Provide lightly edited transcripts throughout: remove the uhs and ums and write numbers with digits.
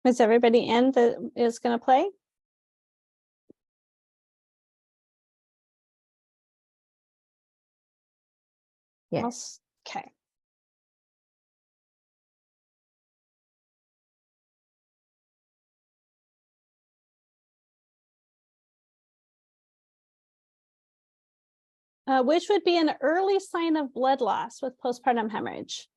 Is everybody in that is going to play? Yes. Okay. Which would be an early sign of blood loss with postpartum hemorrhage?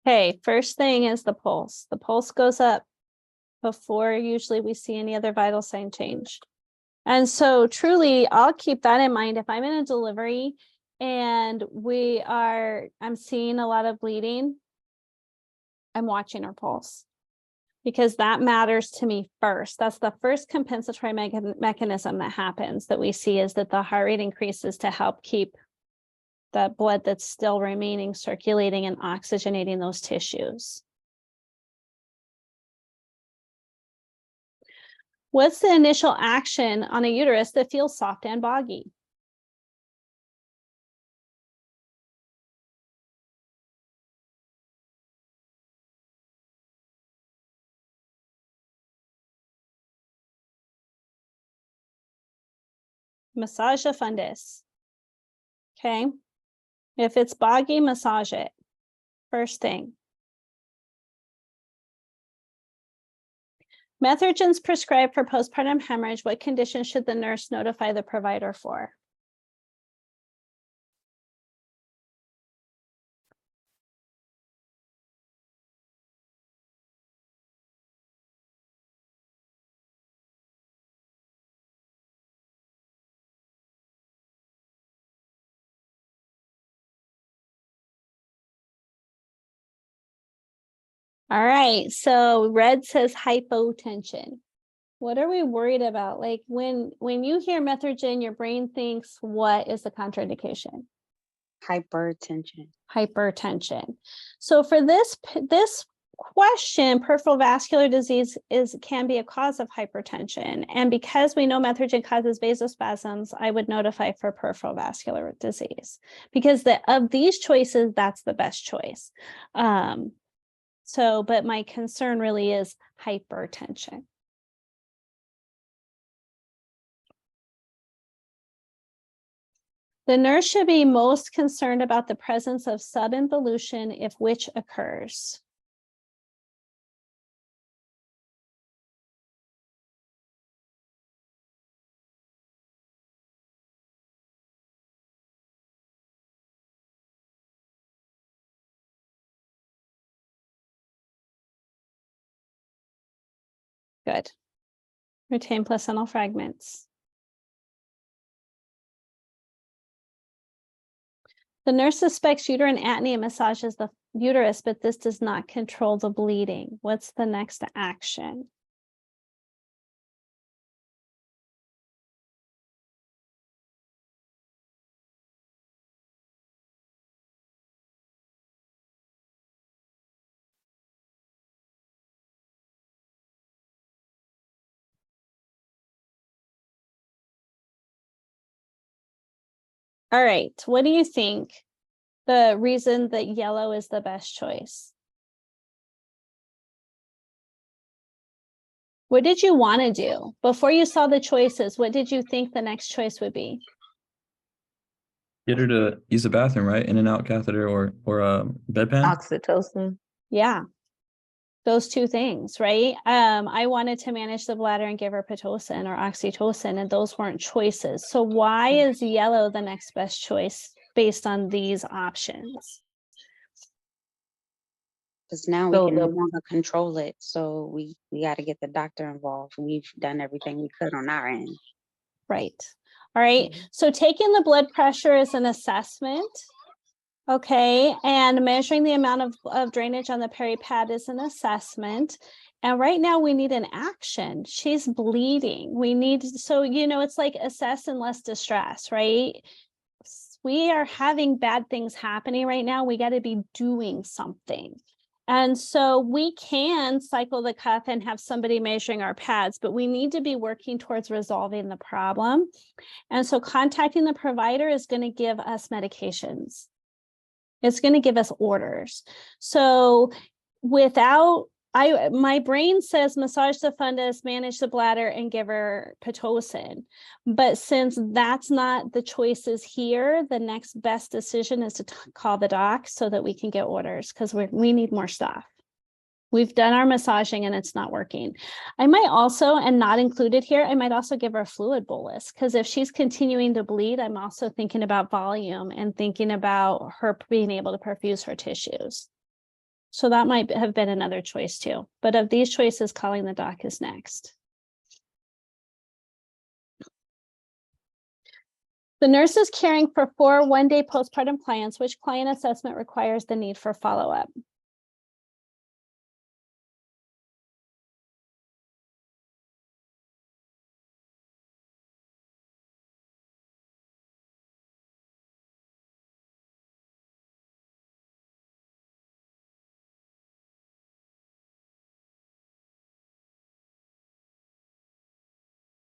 Okay, first thing is the pulse. The pulse goes up before usually we see any other vital sign change. And so truly, I'll keep that in mind if I'm in a delivery and I'm seeing a lot of bleeding, I'm watching her pulse because that matters to me first. That's the first compensatory mechanism that happens that we see, is that the heart rate increases to help keep the blood that's still remaining circulating and oxygenating those tissues. What's the initial action on a uterus that feels soft and boggy? Massage the fundus. Okay. If it's boggy, massage it. First thing. Methogens prescribed for postpartum hemorrhage. What condition should the nurse notify the provider for? All right, so red says hypotension. What are we worried about? Like when you hear Methogen, your brain thinks, what is the contraindication? Hypertension. Hypertension. So for this question, peripheral vascular disease can be a cause of hypertension. And because we know Methogen causes vasospasms, I would notify for peripheral vascular disease, because of these choices, that's the best choice. But my concern really is hypertension. The nurse should be most concerned about the presence of subinvolution if which occurs. Good. Retain placental fragments. The nurse suspects uterine atony and massages the uterus, but this does not control the bleeding. What's the next action? All right, what do you think the reason that yellow is the best choice? What did you want to do before you saw the choices? What did you think the next choice would be? Get her to use the bathroom, right? In and out catheter or bedpan. Oxytocin. Yeah, those two things, right? I wanted to manage the bladder and give her Pitocin or oxytocin, and those weren't choices. So why is yellow the next best choice based on these options? Because now we can no longer control it. So we got to get the doctor involved. We've done everything we could on our end. Right. All right. So taking the blood pressure is an assessment. Okay. And measuring the amount of drainage on the peri-pad is an assessment. And right now we need an action. She's bleeding. We need, so, it's like assess and less distress, right? we are having bad things happening right now. We got to be doing something. And so we can cycle the cuff and have somebody measuring our pads, but we need to be working towards resolving the problem. And so contacting the provider is going to give us medications. It's going to give us orders. So my brain says massage the fundus, manage the bladder, and give her Pitocin. But since that's not the choices here, the next best decision is to call the doc so that we can get orders, because we need more stuff. We've done our massaging and it's not working. I might also, and not included here, I might also give her a fluid bolus, because if she's continuing to bleed, I'm also thinking about volume and thinking about her being able to perfuse her tissues. So that might have been another choice too. But of these choices, calling the doc is next. The nurse is caring for 4 one-day postpartum clients. Which client assessment requires the need for follow-up?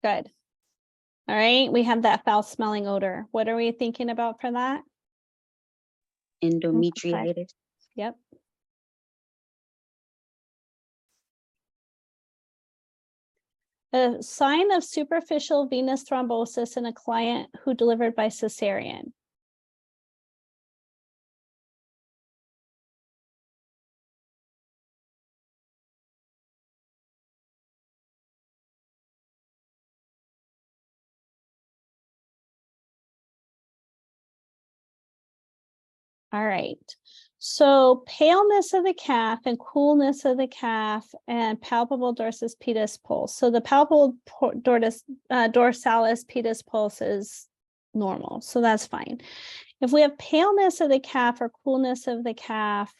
Good. All right, we have that foul smelling odor. What are we thinking about for that? Endometritis. Yep. A sign of superficial venous thrombosis in a client who delivered by cesarean. All right, so paleness of the calf and coolness of the calf and palpable dorsalis pedis pulse. So the palpable dorsalis pedis pulse is normal, so that's fine. If we have paleness of the calf or coolness of the calf,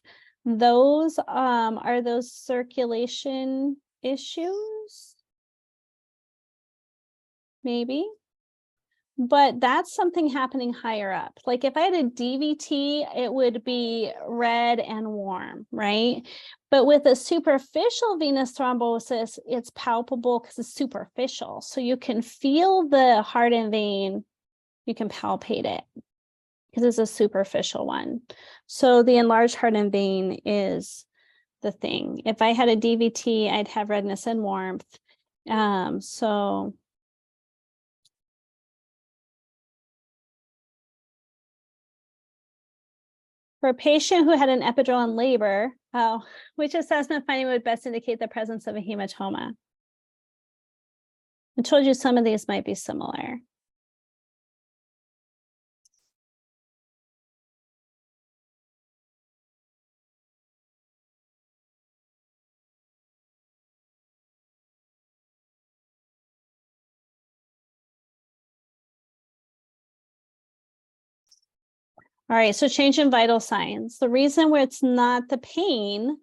those are those circulation issues? Maybe. But that's something happening higher up. Like if I had a DVT, it would be red and warm, right? But with a superficial venous thrombosis, it's palpable because it's superficial. So you can feel the hardened vein, you can palpate it because it's a superficial one. So the enlarged hardened vein is the thing. If I had a DVT, I'd have redness and warmth. So for a patient who had an epidural in labor, which assessment finding would best indicate the presence of a hematoma? I told you some of these might be similar. All right, so change in vital signs. The reason where it's not the pain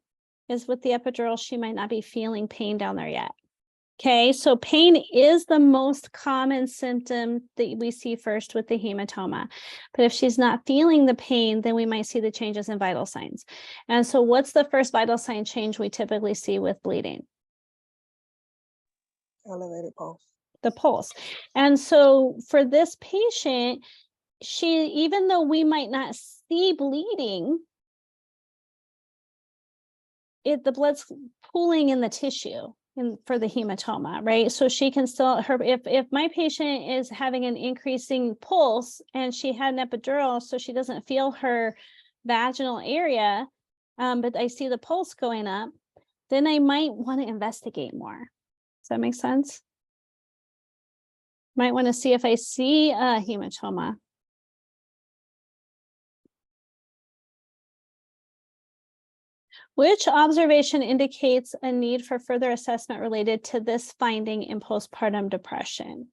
is with the epidural, she might not be feeling pain down there yet. Okay, so pain is the most common symptom that we see first with the hematoma. But if she's not feeling the pain, then we might see the changes in vital signs. And so what's the first vital sign change we typically see with bleeding? Elevated pulse. The pulse. And so for this patient, even though we might not see bleeding, the blood's pooling in the tissue for the hematoma, right? So she can still, if my patient is having an increasing pulse and she had an epidural, so she doesn't feel her vaginal area, but I see the pulse going up, then I might want to investigate more. Does that make sense? Might want to see if I see a hematoma. Which observation indicates a need for further assessment related to this finding in postpartum depression?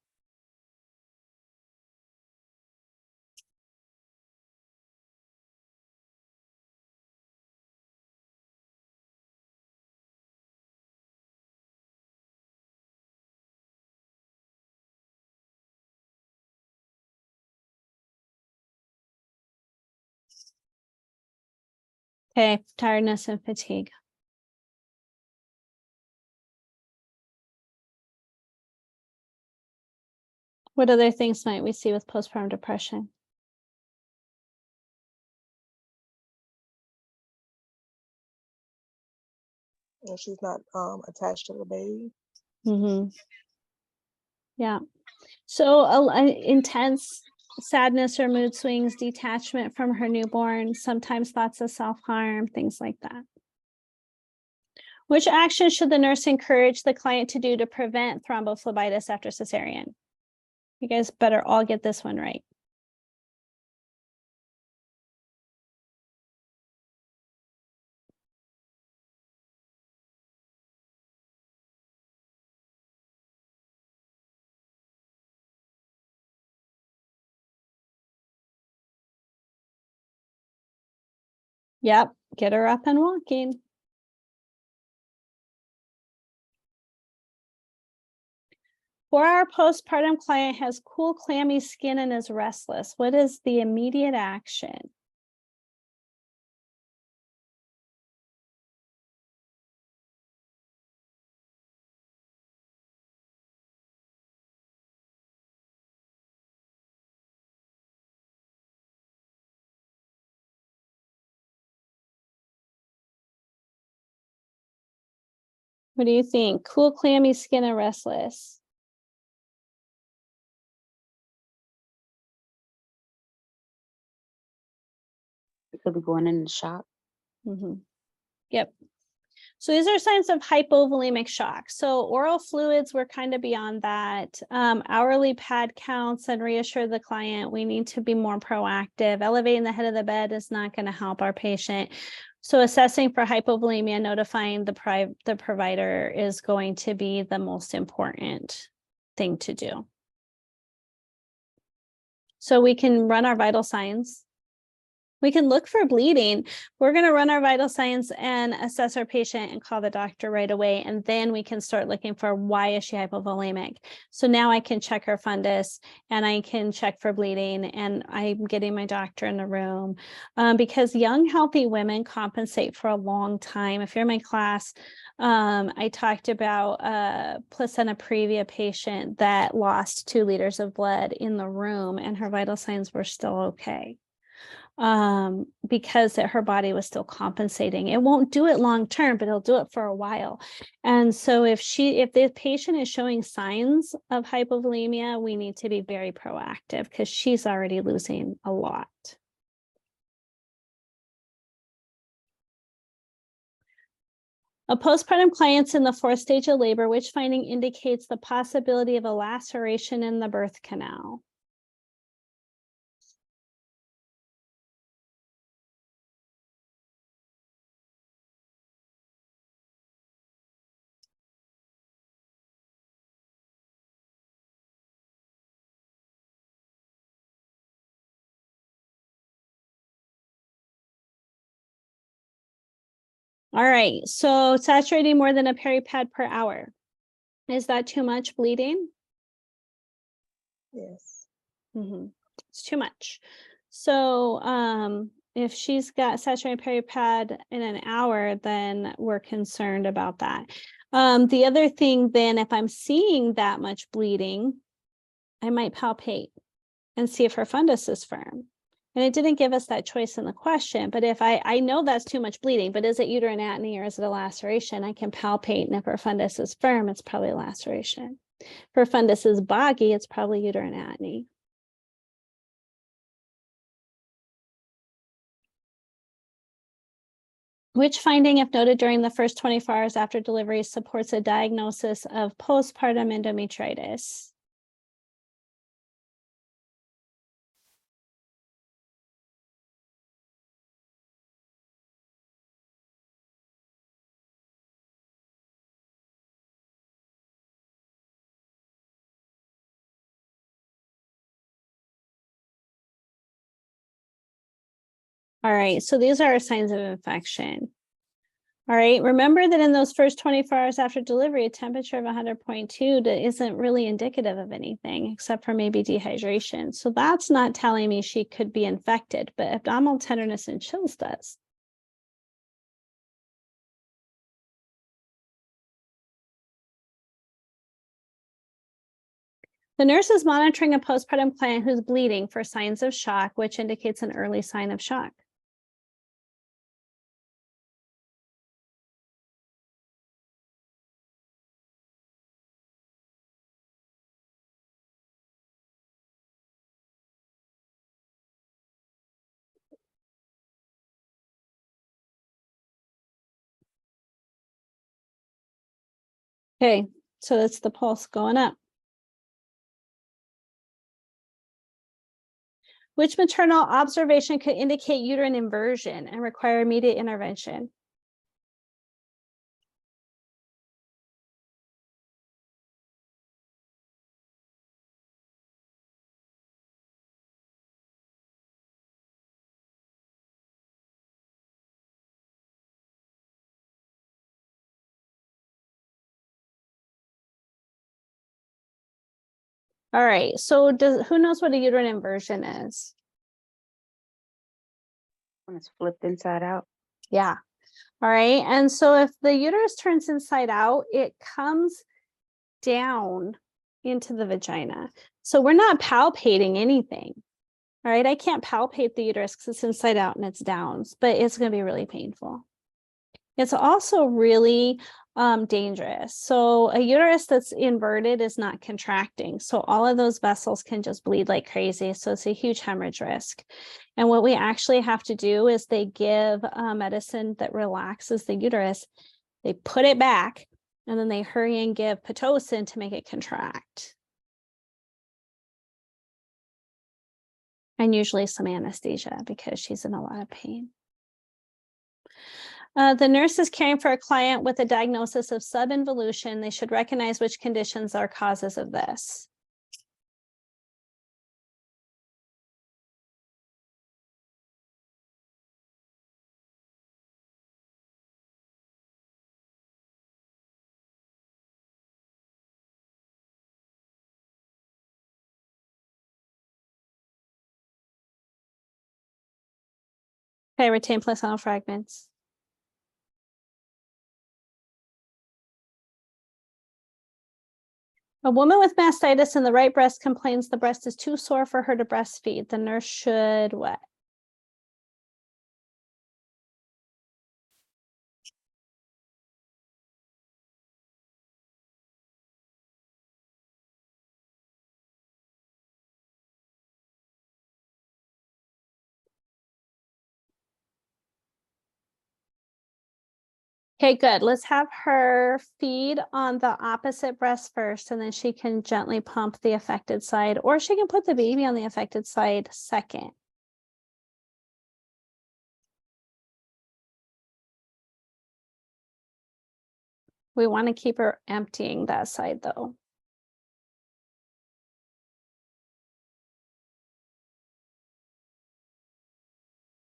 Okay, tiredness and fatigue. What other things might we see with postpartum depression? And she's not attached to the baby. Mm-hmm. Yeah. So intense sadness or mood swings, detachment from her newborn, sometimes thoughts of self-harm, things like that. Which action should the nurse encourage the client to do to prevent thrombophlebitis after cesarean? You guys better all get this one right. Yep, get her up and walking. For our postpartum client has cool, clammy skin and is restless. What is the immediate action? What do you think? Cool, clammy skin and restless. We could be going in the shop. Mm-hmm. Yep. So these are signs of hypovolemic shock. So oral fluids, we're kind of beyond that. Hourly pad counts and reassure the client we need to be more proactive. Elevating the head of the bed is not going to help our patient. So assessing for hypovolemia, notifying the provider is going to be the most important thing to do. So we can run our vital signs. We can look for bleeding. We're going to run our vital signs and assess our patient and call the doctor right away. And then we can start looking for why is she hypovolemic. So now I can check her fundus and I can check for bleeding and I'm getting my doctor in the room because young, healthy women compensate for a long time. If you're in my class, I talked about a placenta previa patient that lost 2 liters of blood in the room and her vital signs were still okay. Because her body was still compensating. It won't do it long term, but it'll do it for a while. And so if the patient is showing signs of hypovolemia, we need to be very proactive because she's already losing a lot. A postpartum client's in the 4th stage of labor, which finding indicates the possibility of a laceration in the birth canal. All right, so saturating more than a peri-pad per hour. Is that too much bleeding? Yes. Mm-hmm. It's too much. So if she's got saturated peri-pad in an hour, then we're concerned about that. The other thing then, if I'm seeing that much bleeding, I might palpate and see if her fundus is firm. And it didn't give us that choice in the question, but if I know that's too much bleeding, but is it uterine atony or is it a laceration? I can palpate, and if her fundus is firm, it's probably a laceration. If her fundus is boggy, it's probably uterine atony. Which finding, if noted during the first 24 hours after delivery, supports a diagnosis of postpartum endometritis? All right, so these are our signs of infection. All right, remember that in those first 24 hours after delivery, a temperature of 100.2 isn't really indicative of anything except for maybe dehydration. So that's not telling me she could be infected, but abdominal tenderness and chills does. The nurse is monitoring a postpartum client who's bleeding for signs of shock, which indicates an early sign of shock. Okay, so that's the pulse going up. Which maternal observation could indicate uterine inversion and require immediate intervention? All right, so who knows what a uterine inversion is? When it's flipped inside out. Yeah. All right. And so if the uterus turns inside out, it comes down into the vagina. So we're not palpating anything. All right. I can't palpate the uterus because it's inside out and it's down, but it's going to be really painful. It's also really dangerous. So a uterus that's inverted is not contracting. So all of those vessels can just bleed like crazy. So it's a huge hemorrhage risk. And what we actually have to do is they give medicine that relaxes the uterus. They put it back and then they hurry and give Pitocin to make it contract. And usually some anesthesia because she's in a lot of pain. The nurse is caring for a client with a diagnosis of subinvolution. They should recognize which conditions are causes of this. Okay, retain placental fragments. A woman with mastitis in the right breast complains the breast is too sore for her to breastfeed. The nurse should what? Okay, good. Let's have her feed on the opposite breast first, and then she can gently pump the affected side, or she can put the baby on the affected side second. We want to keep her emptying that side though.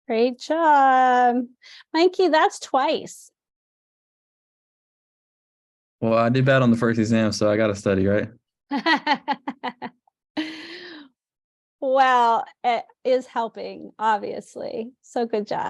Great job. Mikey, that's twice. Well, I did bad on the first exam, so I got to study, right? Well, it is helping, obviously. So good job.